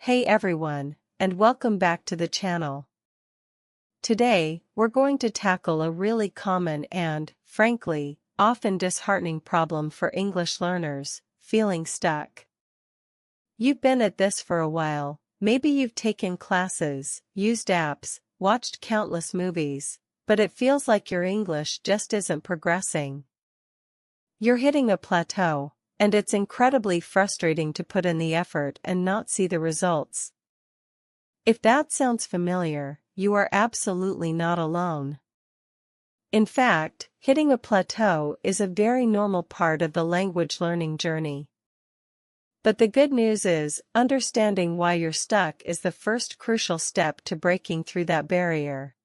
Hey everyone, and welcome back to the channel. Today, we're going to tackle a really common and, frankly, often disheartening problem for English learners: feeling stuck. You've been at this for a while. Maybe you've taken classes, used apps, watched countless movies, but it feels like your English just isn't progressing. You're hitting a plateau, and it's incredibly frustrating to put in the effort and not see the results. If that sounds familiar, you are absolutely not alone. In fact, hitting a plateau is a very normal part of the language learning journey. But the good news is, understanding why you're stuck is the first crucial step to breaking through that barrier.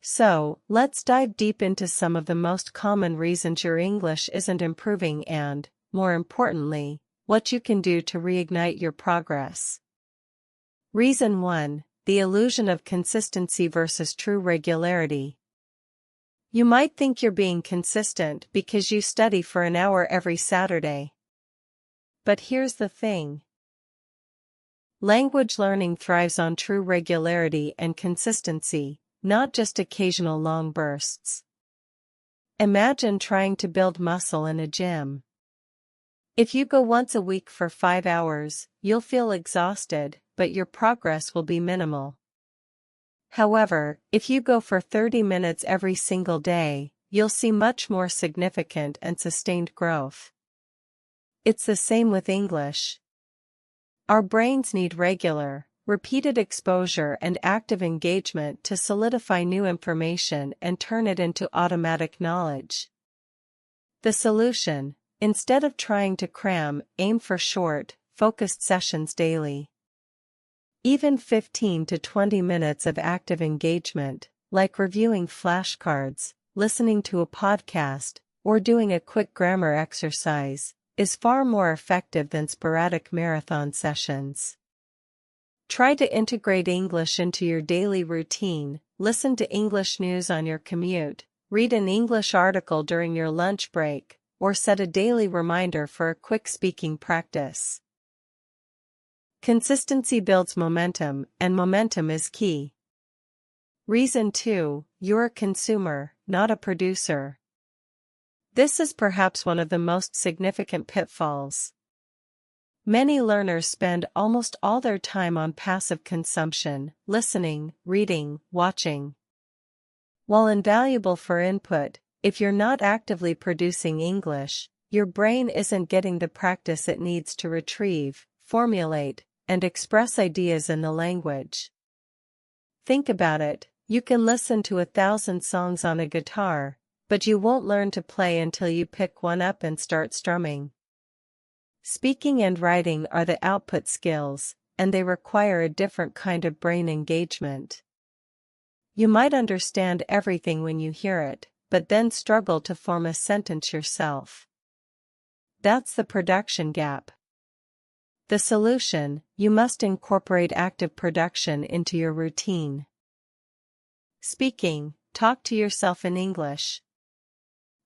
So, let's dive deep into some of the most common reasons your English isn't improving and, more importantly, what you can do to reignite your progress. Reason 1: the illusion of consistency versus true regularity. You might think you're being consistent because you study for an hour every Saturday. But here's the thing. Language learning thrives on true regularity and consistency, not just occasional long bursts. Imagine trying to build muscle in a gym. If you go once a week for 5 hours, you'll feel exhausted, but your progress will be minimal. However, if you go for 30 minutes every single day, you'll see much more significant and sustained growth. It's the same with English. Our brains need regular, repeated exposure and active engagement to solidify new information and turn it into automatic knowledge. The solution: instead of trying to cram, aim for short, focused sessions daily. Even 15 to 20 minutes of active engagement, like reviewing flashcards, listening to a podcast, or doing a quick grammar exercise, is far more effective than sporadic marathon sessions. Try to integrate English into your daily routine. Listen to English news on your commute, read an English article during your lunch break, or set a daily reminder for a quick speaking practice. Consistency builds momentum, and momentum is key. Reason 2: you're a consumer, not a producer. This is perhaps one of the most significant pitfalls. Many learners spend almost all their time on passive consumption, listening, reading, watching. While invaluable for input, if you're not actively producing English, your brain isn't getting the practice it needs to retrieve, formulate, and express ideas in the language. Think about it: you can listen to 1,000 songs on a guitar, but you won't learn to play until you pick one up and start strumming. Speaking and writing are the output skills, and they require a different kind of brain engagement. You might understand everything when you hear it, but then struggle to form a sentence yourself. That's the production gap. The solution: you must incorporate active production into your routine. Speaking: talk to yourself in English.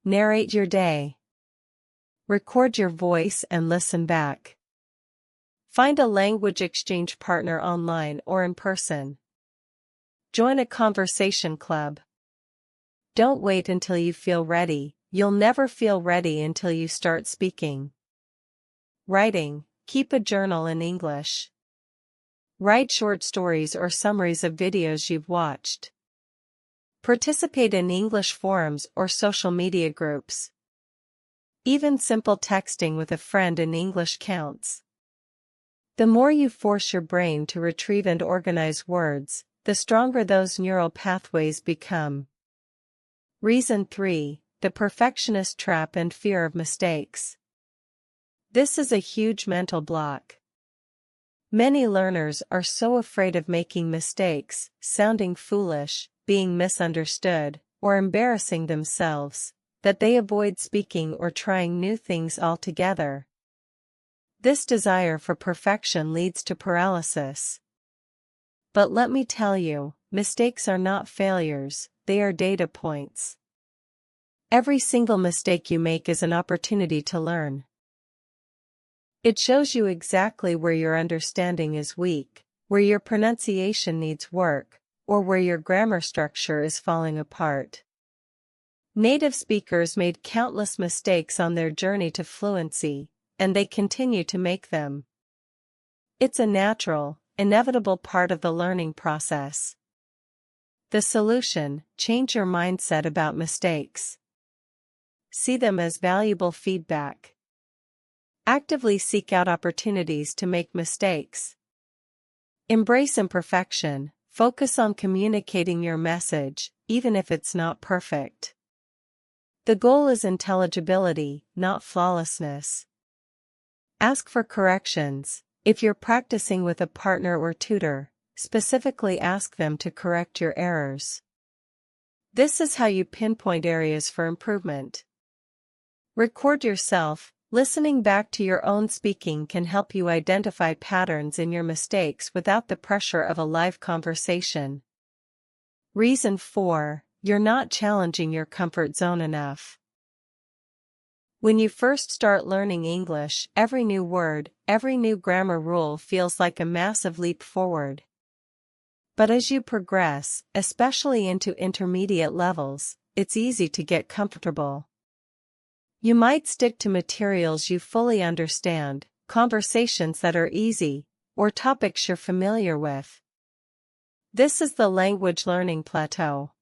Narrate your day. Record your voice and listen back. Find a language exchange partner online or in person. Join a conversation club. Don't wait until you feel ready. You'll never feel ready until you start speaking. Writing: keep a journal in English. Write short stories or summaries of videos you've watched. Participate in English forums or social media groups. Even simple texting with a friend in English counts. The more you force your brain to retrieve and organize words, the stronger those neural pathways become. Reason 3: the perfectionist trap and fear of mistakes. This is a huge mental block. Many learners are so afraid of making mistakes, sounding foolish, being misunderstood, or embarrassing themselves, that they avoid speaking or trying new things altogether. This desire for perfection leads to paralysis. But let me tell you, mistakes are not failures, they are data points. Every single mistake you make is an opportunity to learn. It shows you exactly where your understanding is weak, where your pronunciation needs work, or where your grammar structure is falling apart. Native speakers made countless mistakes on their journey to fluency, and they continue to make them. It's a natural, inevitable part of the learning process. The solution: change your mindset about mistakes. See them as valuable feedback. Actively seek out opportunities to make mistakes. Embrace imperfection, focus on communicating your message, even if it's not perfect. The goal is intelligibility, not flawlessness. Ask for corrections. If you're practicing with a partner or tutor, specifically ask them to correct your errors. This is how you pinpoint areas for improvement. Record yourself. Listening back to your own speaking can help you identify patterns in your mistakes without the pressure of a live conversation. Reason 4: you're not challenging your comfort zone enough. When you first start learning English, every new word, every new grammar rule feels like a massive leap forward. But as you progress, especially into intermediate levels, it's easy to get comfortable. You might stick to materials you fully understand, conversations that are easy, or topics you're familiar with. This is the language learning plateau.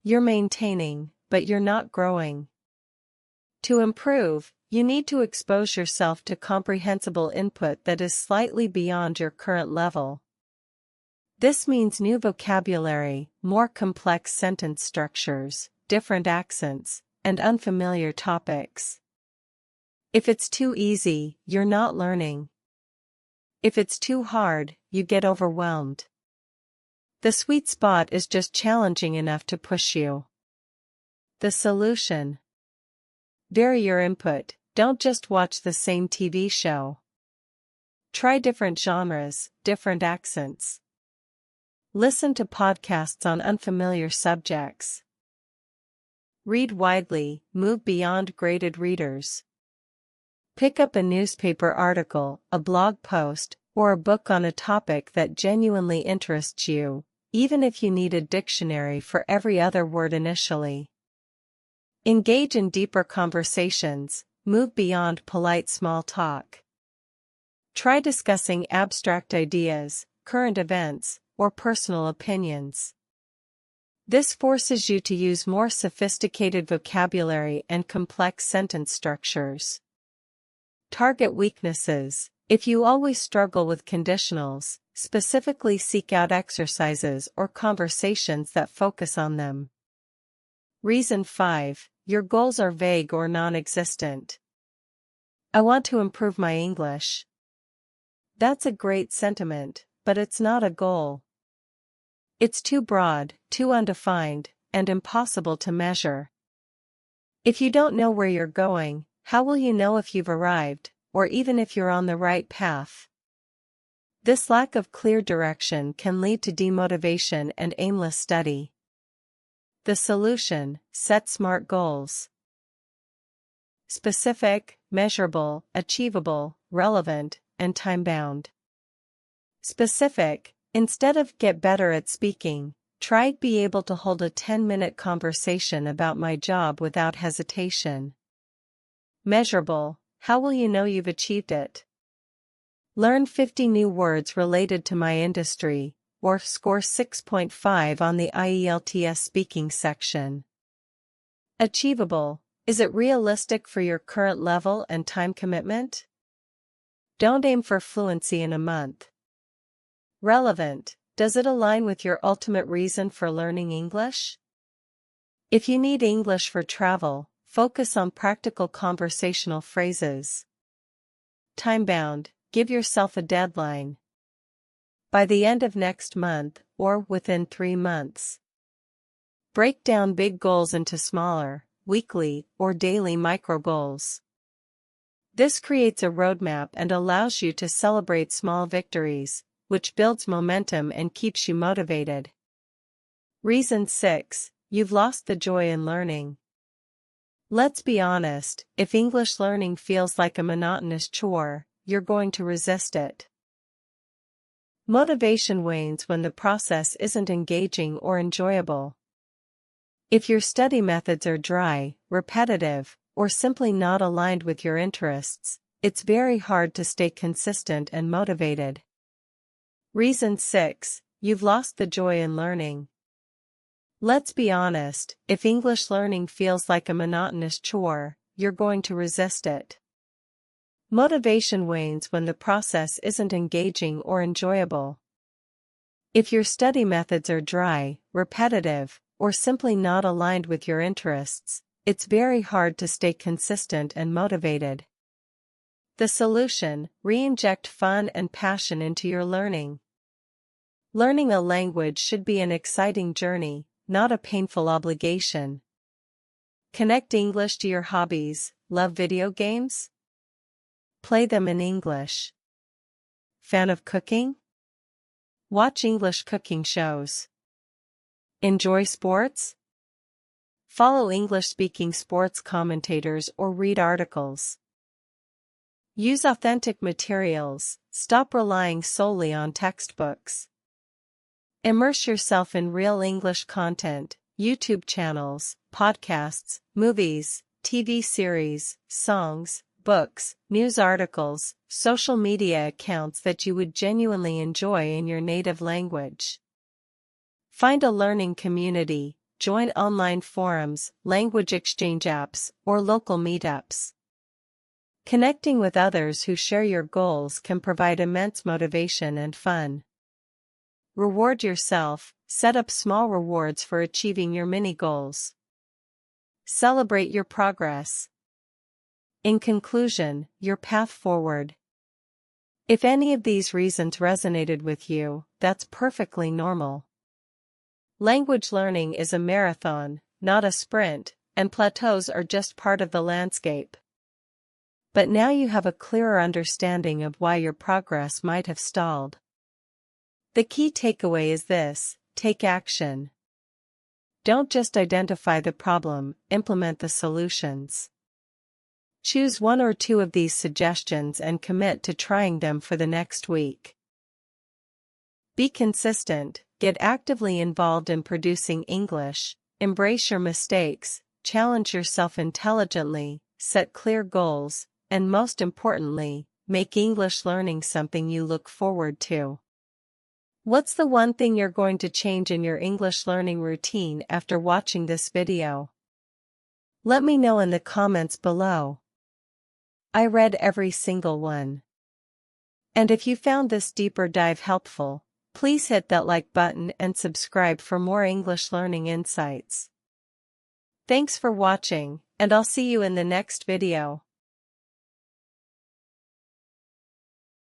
You're maintaining, but you're not growing. To improve, you need to expose yourself to comprehensible input that is slightly beyond your current level. This means new vocabulary, more complex sentence structures, different accents, and unfamiliar topics. If it's too easy, you're not learning. If it's too hard, you get overwhelmed. The sweet spot is just challenging enough to push you. The solution: vary your input. Don't just watch the same TV show. Try different genres, different accents. Listen to podcasts on unfamiliar subjects. Read widely, move beyond graded readers. Pick up a newspaper article, a blog post, or a book on a topic that genuinely interests you, even if you need a dictionary for every other word initially. Engage in deeper conversations, move beyond polite small talk. Try discussing abstract ideas, current events, or personal opinions. This forces you to use more sophisticated vocabulary and complex sentence structures. Target weaknesses. If you always struggle with conditionals, specifically seek out exercises or conversations that focus on them. Reason 5: your goals are vague or non-existent. I want to improve my English. That's a great sentiment, but it's not a goal. It's too broad, too undefined, and impossible to measure. If you don't know where you're going, how will you know if you've arrived, or even if you're on the right path? This lack of clear direction can lead to demotivation and aimless study. The solution: set SMART goals. Specific, measurable, achievable, relevant, and time-bound. Specific: instead of get better at speaking, try be able to hold a 10-minute conversation about my job without hesitation. Measurable: how will you know you've achieved it? Learn 50 new words related to my industry, or score 6.5 on the IELTS speaking section. Achievable: is it realistic for your current level and time commitment? Don't aim for fluency in a month. Relevant: does it align with your ultimate reason for learning English? If you need English for travel, focus on practical conversational phrases. Time-bound: give yourself a deadline. By the end of next month, or within 3 months. Break down big goals into smaller, weekly, or daily micro-goals. This creates a roadmap and allows you to celebrate small victories, which builds momentum and keeps you motivated. Reason 6: you've lost the joy in learning. Let's be honest, if English learning feels like a monotonous chore, you're going to resist it. Motivation wanes when the process isn't engaging or enjoyable. If your study methods are dry, repetitive, or simply not aligned with your interests, it's very hard to stay consistent and motivated. Reason 6: you've lost the joy in learning. Let's be honest, if English learning feels like a monotonous chore, you're going to resist it. Motivation wanes when the process isn't engaging or enjoyable. If your study methods are dry, repetitive, or simply not aligned with your interests, it's very hard to stay consistent and motivated. The solution: re-inject fun and passion into your learning. Learning a language should be an exciting journey, not a painful obligation. Connect English to your hobbies. Love video games? Play them in English. Fan of cooking? Watch English cooking shows. Enjoy sports? Follow English-speaking sports commentators or read articles. Use authentic materials. Stop relying solely on textbooks. Immerse yourself in real English content, YouTube channels, podcasts, movies, TV series, songs, books, news articles, social media accounts that you would genuinely enjoy in your native language. Find a learning community, join online forums, language exchange apps, or local meetups. Connecting with others who share your goals can provide immense motivation and fun. Reward yourself. Set up small rewards for achieving your mini goals. Celebrate your progress. In conclusion, your path forward. If any of these reasons resonated with you, that's perfectly normal. Language learning is a marathon, not a sprint, and plateaus are just part of the landscape. But now you have a clearer understanding of why your progress might have stalled. The key takeaway is this: take action. Don't just identify the problem, implement the solutions. Choose one or two of these suggestions and commit to trying them for the next week. Be consistent, get actively involved in producing English, embrace your mistakes, challenge yourself intelligently, set clear goals, and most importantly, make English learning something you look forward to. What's the one thing you're going to change in your English learning routine after watching this video? Let me know in the comments below. I read every single one. And if you found this deeper dive helpful, please hit that like button and subscribe for more English learning insights. Thanks for watching, and I'll see you in the next video.